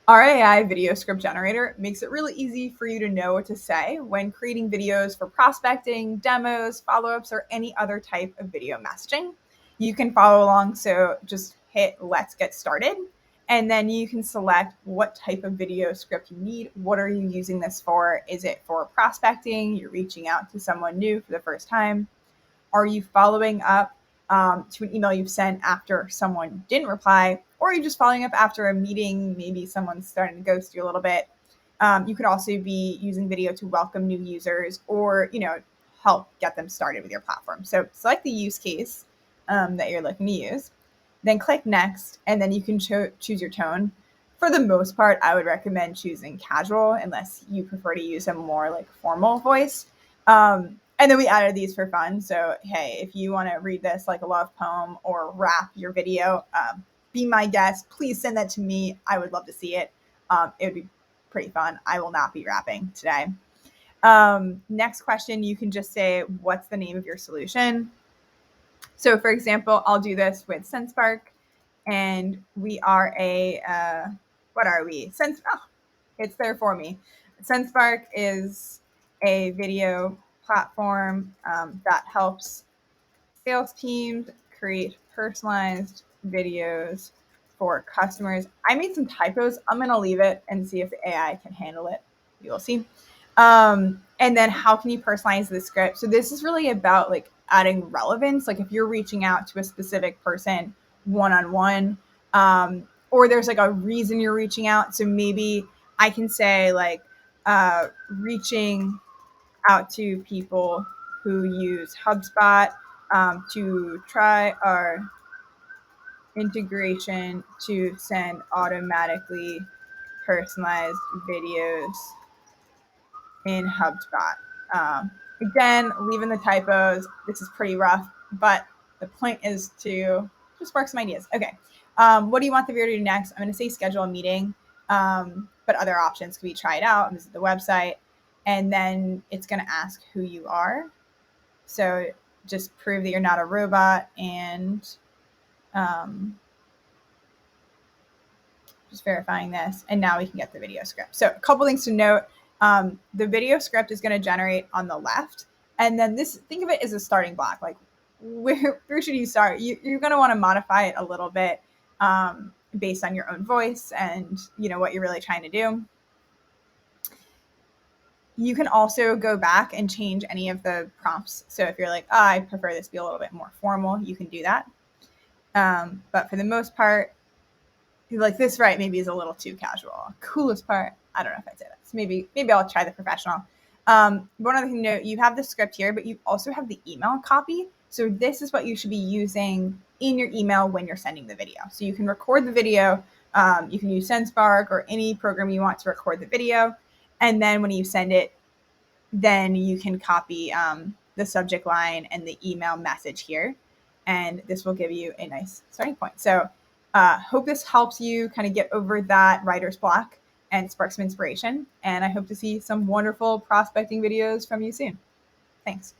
Our AI video script generator makes it really easy for you to know what to say when creating videos for prospecting, demos, follow-ups, or any other type of video messaging. You can follow along, so just hit let's get started, and then you can select what type of video script you need. What are you using this for? Is it for prospecting? You're reaching out to someone new for the first time? Are you following up to an email you've sent after someone didn't reply? Or are you just following up after a meeting? Maybe someone's starting to ghost you a little bit. You could also be using video to welcome new users or, help get them started with your platform. So select the use case that you're looking to use, then click next, and then you can choose your tone. For the most part, I would recommend choosing casual unless you prefer to use a more like formal voice. And then we added these for fun. So, hey, if you want to read this like a love poem or rap your video, be my guest. Please send that to me. I would love to see it. It would be pretty fun. I will not be rapping today. Next question, you can just say, what's the name of your solution? So, for example, I'll do this with Sendspark, and we are what are we? It's there for me. Sendspark is a video platform that helps sales teams create personalized videos for customers. I made some typos. I'm going to leave it and see if the AI can handle it. You will see. And then how can you personalize the script? So this is really about like adding relevance. Like if you're reaching out to a specific person one-on-one, or there's like a reason you're reaching out. So maybe I can say like reaching out to people who use HubSpot to try our integration to send automatically personalized videos in HubSpot. Again, leaving the typos. This is pretty rough, but the point is to just spark some ideas. Okay. What do you want the video to do next? I'm going to say schedule a meeting, but other options could be try it out, visit the website, and then it's going to ask who you are. So just prove that you're not a robot and just verifying this. And now we can get the video script. So a couple things to note. The video script is going to generate on the left. And then think of it as a starting block. Like where should you start? You're going to want to modify it a little bit based on your own voice and what you're really trying to do. You can also go back and change any of the prompts. So if you're like, I prefer this to be a little bit more formal, you can do that. But for the most part, like this right maybe is a little too casual. Coolest part, I don't know if I'd say that. So maybe I'll try the professional. One other thing to note, you have the script here, but you also have the email copy. So this is what you should be using in your email when you're sending the video. So you can record the video. You can use Sendspark or any program you want to record the video. And then when you send it, then you can copy the subject line and the email message here. And this will give you a nice starting point. So hope this helps you kind of get over that writer's block and spark some inspiration. And I hope to see some wonderful prospecting videos from you soon. Thanks.